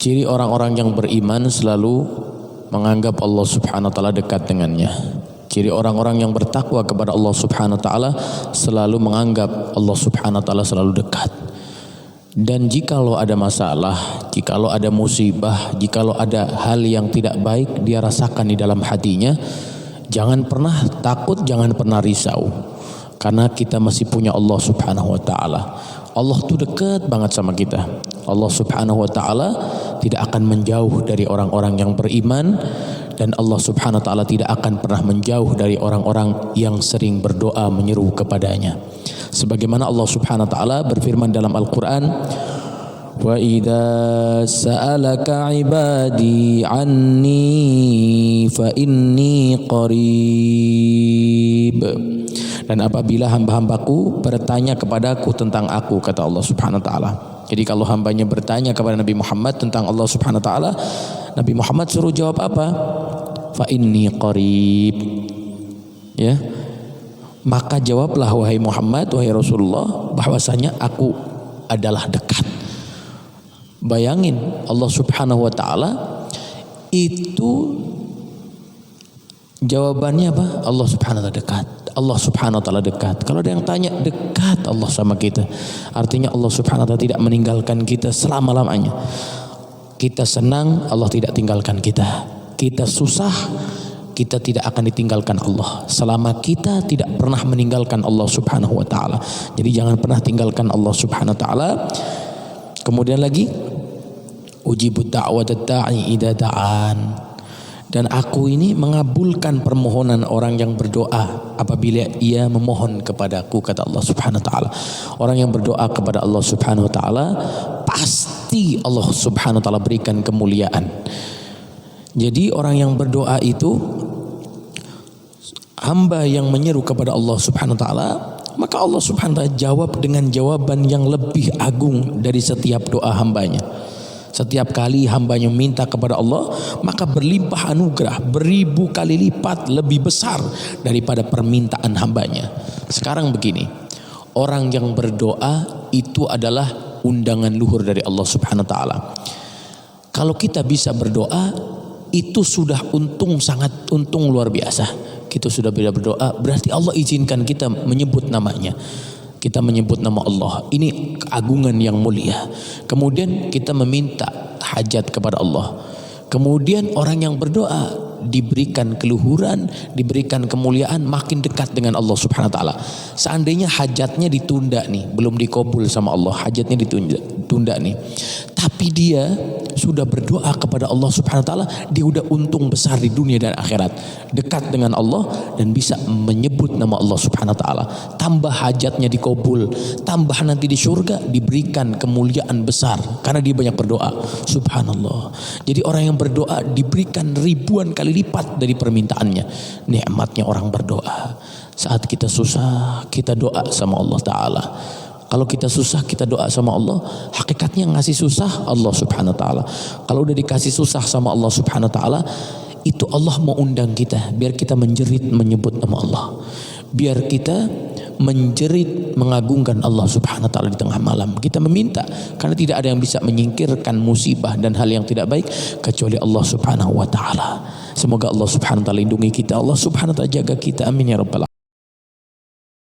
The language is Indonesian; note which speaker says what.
Speaker 1: Ciri orang-orang yang beriman selalu menganggap Allah Subhanahu wa taala dekat dengannya. Ciri orang-orang yang bertakwa kepada Allah Subhanahu wa taala selalu menganggap Allah Subhanahu wa taala selalu dekat. Dan jikalau ada masalah, jikalau ada musibah, jikalau ada hal yang tidak baik dia rasakan di dalam hatinya, jangan pernah takut, jangan pernah risau. Karena kita masih punya Allah Subhanahu wa taala. Allah tuh dekat banget sama kita. Allah Subhanahu wa taala tidak akan menjauh dari orang-orang yang beriman, dan Allah Subhanahu wa taala tidak akan pernah menjauh dari orang-orang yang sering berdoa menyeru kepadanya. Sebagaimana Allah Subhanahu wa taala berfirman dalam Al-Qur'an, "Wa idza sa'alaka 'ibadi 'anni fa inni qarib." Dan apabila hamba-hambaku bertanya kepadaku tentang aku, kata Allah Subhanahu wa taala. Jadi kalau hambanya bertanya kepada Nabi Muhammad tentang Allah Subhanahu wa taala, Nabi Muhammad suruh jawab apa? Fa inni qarib. Ya. Maka jawablah wahai Muhammad, wahai Rasulullah, bahwasanya aku adalah dekat. Bayangin Allah Subhanahu wa taala itu jawabannya apa? Allah Subhanahu wa taala dekat. Allah Subhanahu wa taala dekat. Kalau ada yang tanya, dekat Allah sama kita. Artinya Allah Subhanahu wa taala tidak meninggalkan kita selama-lamanya. Kita senang, Allah tidak tinggalkan kita. Kita susah, kita tidak akan ditinggalkan Allah. Selama kita tidak pernah meninggalkan Allah Subhanahu wa taala. Jadi jangan pernah tinggalkan Allah Subhanahu wa taala. Kemudian lagi, ujibud da'watad da'i idza da'an. Dan aku ini mengabulkan permohonan orang yang berdoa apabila ia memohon kepadaku, kata Allah Subhanahu wa taala. Orang yang berdoa kepada Allah Subhanahu wa taala pasti Allah Subhanahu wa taala berikan kemuliaan. Jadi orang yang berdoa itu hamba yang menyeru kepada Allah Subhanahu wa taala, maka Allah Subhanahu wa taala jawab dengan jawaban yang lebih agung dari setiap doa hambanya. Setiap kali hambanya minta kepada Allah, maka berlimpah anugerah beribu kali lipat lebih besar daripada permintaan hambanya. Sekarang begini, orang yang berdoa itu adalah undangan luhur dari Allah Subhanahu wa taala. Kalau kita bisa berdoa, itu sudah untung, sangat untung luar biasa. Kita sudah bisa berdoa, berarti Allah izinkan kita menyebut namanya. Kita menyebut nama Allah, ini keagungan yang mulia. Kemudian kita meminta hajat kepada Allah. Kemudian orang yang berdoa diberikan keluhuran, diberikan kemuliaan, makin dekat dengan Allah Subhanahu wa taala. Seandainya hajatnya ditunda nih, belum dikabul sama Allah, hajatnya ditunda nih. Tapi dia sudah berdoa kepada Allah Subhanahu wa taala, dia udah untung besar di dunia dan akhirat. Dekat dengan Allah dan bisa menyebut nama Allah Subhanahu wa taala. Tambah hajatnya dikabul, tambah nanti di surga diberikan kemuliaan besar karena dia banyak berdoa. Subhanallah. Jadi orang yang berdoa diberikan ribuan kali lipat dari permintaannya. Nikmatnya orang berdoa. Saat kita susah, kita doa sama Allah taala. Kalau kita susah, kita doa sama Allah. Hakikatnya ngasih susah Allah Subhanahu wa taala. Kalau udah dikasih susah sama Allah Subhanahu wa taala, itu Allah mau undang kita biar kita menjerit menyebut nama Allah. Biar kita menjerit mengagungkan Allah Subhanahu wa taala di tengah malam. Kita meminta karena tidak ada yang bisa menyingkirkan musibah dan hal yang tidak baik kecuali Allah Subhanahu wa taala. Semoga Allah Subhanahu wa taala lindungi kita, Allah Subhanahu wa taala jaga kita. Amin ya rabbal alamin.